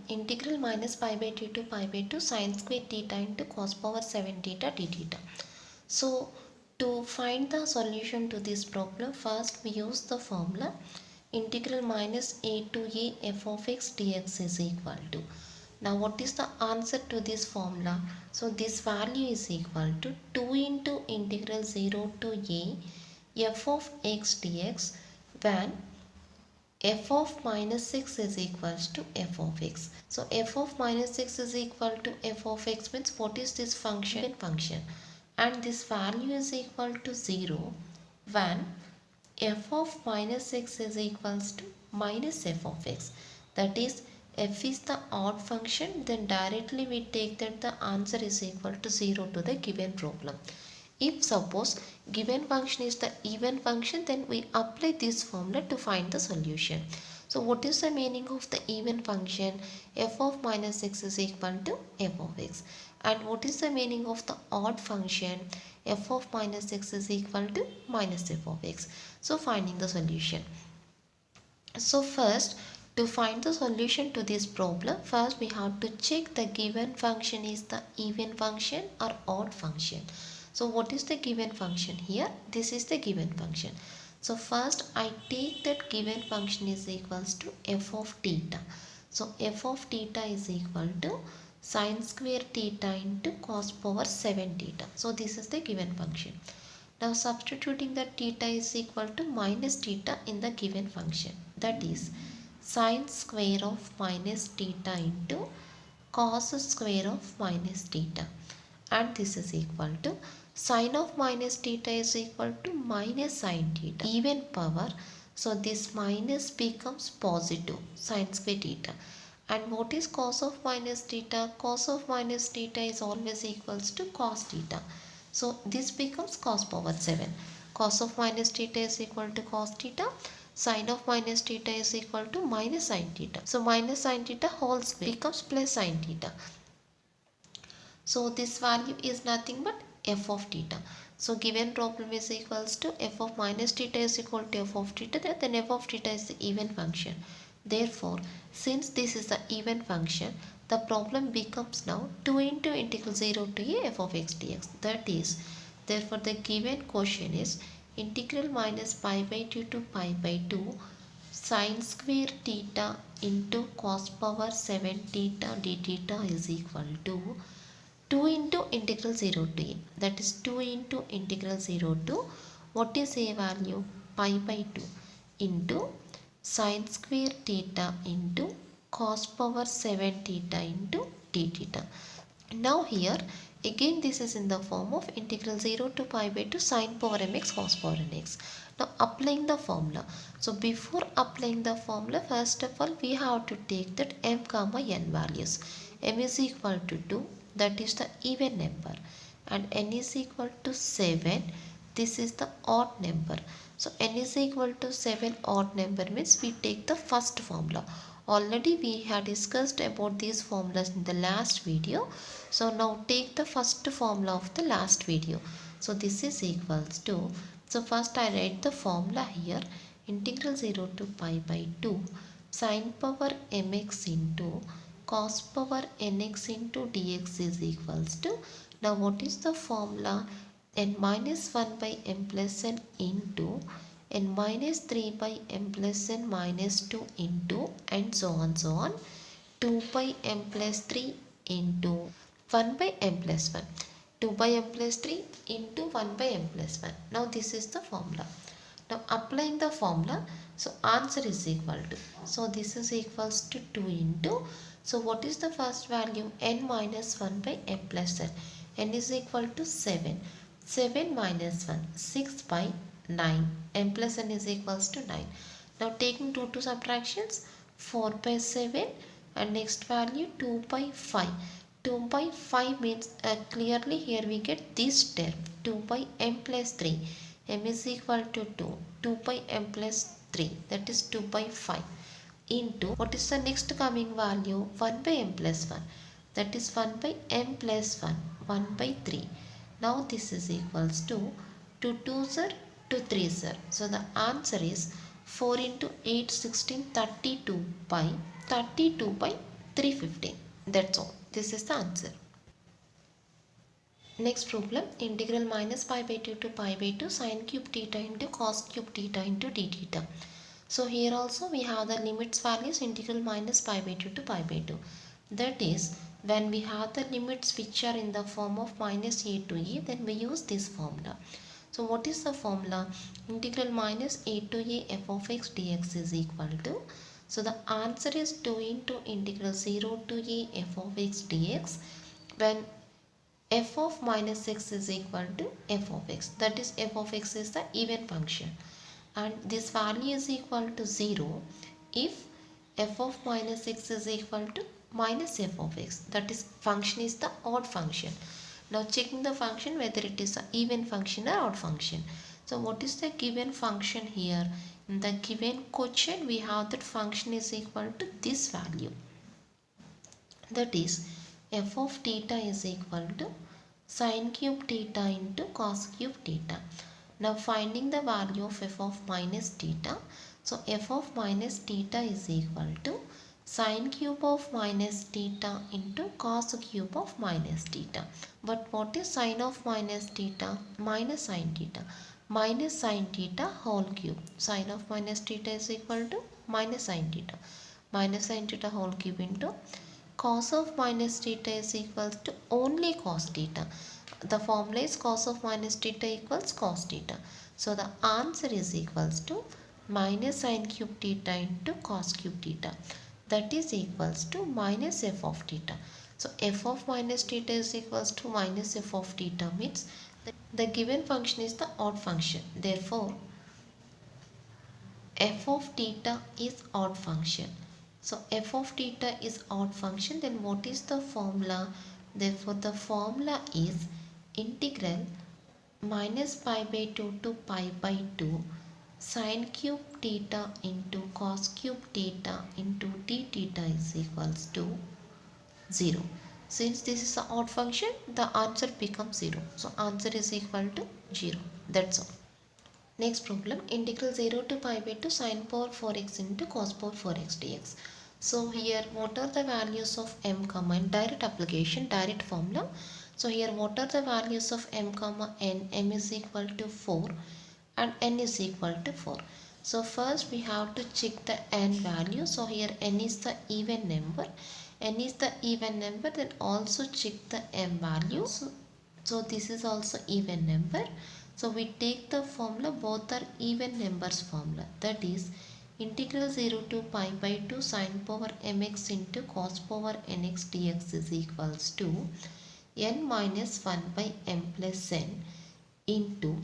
integral minus pi by 2 to pi by 2 sine square theta into cos power 7 theta d theta. So to find the solution to this problem, first we use the formula integral minus a to a f of x dx is equal to. Now what is the answer to this formula? So this value is equal to 2 into integral 0 to a f of x dx, when f of minus 6 is equals to f of x. So f of minus 6 is equal to f of x means what is this function? Function. And this value is equal to 0 when f of minus 6 is equals to minus f of x. That is, f is the odd function, then directly we take that the answer is equal to 0 to the given problem. If suppose given function is the even function, then we apply this formula to find the solution. So what is the meaning of the even function? F of minus 6 is equal to f of x. And what is the meaning of the odd function? F of minus 6 is equal to minus f of x. So finding the solution. So first, to find the solution to this problem, first we have to check the given function is the even function or odd function. So what is the given function here? This is the given function. So first I take that given function is equals to f of theta. So f of theta is equal to sine square theta into cos power 7 theta. So this is the given function. Now substituting that theta is equal to minus theta in the given function. That is sine square of minus theta into cos square of minus theta. And this is equal to sine of minus theta is equal to minus sine theta. Even power. So this minus becomes positive sine square theta. And what is cos of minus theta? Cos of minus theta is always equals to cos theta. So this becomes cos power 7. Cos of minus theta is equal to cos theta. Sine of minus theta is equal to minus sine theta. So minus sine theta whole square becomes plus sine theta. So this value is nothing but f of theta. So given problem is equals to f of minus theta is equal to f of theta, then f of theta is the even function. Therefore, since this is the even function, the problem becomes now 2 into integral 0 to a f of x dx. That is, therefore the given question is integral minus pi by 2 to pi by 2 sine square theta into cos power 7 theta d theta is equal to 2 into integral 0 to a, that is 2 into integral 0 to what is a value? Pi by 2 into sine square theta into cos power 7 theta into d theta. Now here again this is in the form of integral 0 to pi by 2 sine power mx cos power nx. Now applying the formula. So before applying the formula, first of all we have to take that m comma n values. M is equal to 2, that is the even number, and n is equal to 7, this is the odd number. So n is equal to 7 odd number means we take the first formula. Already we had discussed about these formulas in the last video. So now take the first formula of the last video. So this is equals to, so first I write the formula here, integral 0 to pi by 2 sine power mx into cos power nx into dx is equals to, now what is the formula? N minus 1 by m plus n into n minus 3 by m plus n minus 2 into, and so on 2 by m plus 3 into 1 by m plus 1. 2 by m plus 3 into 1 by m plus 1. Now this is the formula. Now applying the formula, so answer is equal to, so this is equals to 2 into, so what is the first value? N minus 1 by m plus n. N is equal to 7. 7 minus 1, 6 by 9. M plus n is equals to 9. Now taking 2 to subtractions, 4 by 7 and next value 2 by 5. 2 by 5 means clearly here we get this term 2 by m plus 3. M is equal to 2. 2 by m plus 3, that is 2 by 5 into, what is the next coming value? 1 by m plus 1, that is 1 by m plus 1, 1 by 3. Now this is equals to 2 2s are 2 3s are. So the answer is 4 into 8 16 32 by 32 by 315. That's all. This is the answer. Next problem, integral minus pi by 2 to pi by 2 sine cube theta into cos cube theta into d theta. So here also we have the limits values integral minus pi by 2 to pi by 2. That is, when we have the limits which are in the form of minus a to a, then we use this formula. So what is the formula? Integral minus a to a f of x dx is equal to, so the answer is 2 into integral 0 to a f of x dx, when f of minus x is equal to f of x. That is, f of x is the even function. And this value is equal to 0 if f of minus x is equal to minus f of x. That is, function is the odd function. Now checking the function whether it is an even function or odd function. So what is the given function here? In the given question we have that function is equal to this value. That is, f of theta is equal to sine cube theta into cos cube theta. Now finding the value of f of minus theta. So f of minus theta is equal to sine cube of minus theta into cos cube of minus theta. But what is sine of minus theta? Minus sine theta. Minus sine theta whole cube. Sine of minus theta is equal to minus sine theta. Minus sine theta whole cube into cos of minus theta is equal to only cos theta. The formula is cos of minus theta equals cos theta. So the answer is equals to minus sine cube theta into cos cube theta. That is equals to minus f of theta. So f of minus theta is equals to minus f of theta means the given function is the odd function. Therefore, f of theta is odd function. So f of theta is odd function, then what is the formula? Therefore the formula is integral minus pi by 2 to pi by 2 sine cube theta into cos cube theta into d theta is equals to 0. Since this is an odd function, the answer becomes 0. So answer is equal to 0. That's all. Next problem, integral 0 to pi by 2 sine power 4x into cos power 4x dx. So here what are the values of m comma n? Direct application, direct formula. So here what are the values of m comma n? M is equal to 4 and n is equal to 4. So first we have to check the n value. So here n is the even number. N is the even number, then also check the m value. So this is also even number. So we take the formula, both are even numbers formula. That is integral 0 to pi by 2 sine power mx into cos power nx dx is equals to n minus 1 by m plus n into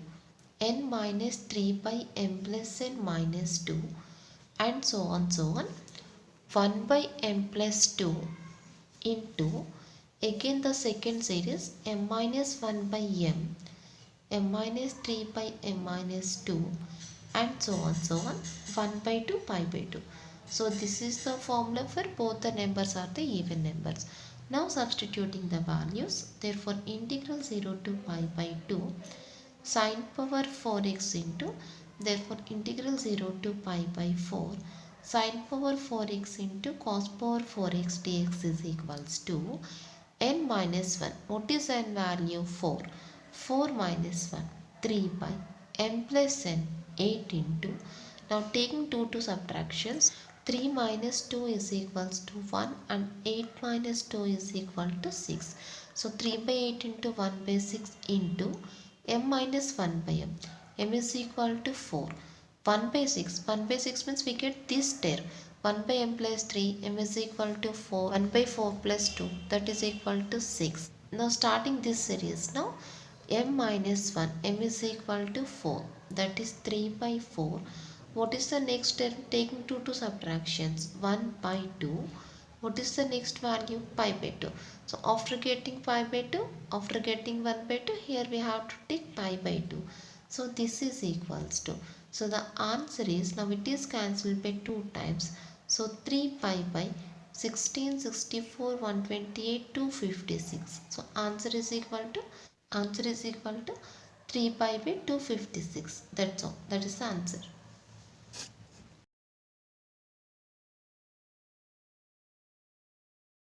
n minus 3 by m plus n minus 2 and so on 1 by m plus 2 into, again the second series, m minus 1 by m minus 3 by m minus 2 and so on 1 by 2 pi by 2. So this is the formula for both the numbers are the even numbers. Now substituting the values, therefore integral 0 to pi by 2 sine power 4x into, therefore integral 0 to pi by 4 sine power 4x into cos power 4x dx is equals to n minus 1. What is n value? 4. 4 minus 1, 3 by m plus n, 8 into, now taking 2 to subtractions, 3 minus 2 is equals to 1 and 8 minus 2 is equal to 6. So 3 by 8 into 1 by 6 into m minus 1 by m is equal to 4. 1 by 6 means we get this term, 1 by m plus 3, m is equal to 4, 1 by 4 plus 2, that is equal to 6. Now starting this series, now m minus 1, m is equal to 4, that is 3 by 4. What is the next term? Taking 2 to subtractions, 1 by 2. What is the next value? Pi by 2. So after getting pi by 2, after getting 1 by 2, here we have to take pi by 2. So this is equals to, so the answer is, now it is cancelled by 2 times. So 3 pi by 16, 64, 128, 256. So answer is equal to 3 pi by 256. That's all. That is the answer.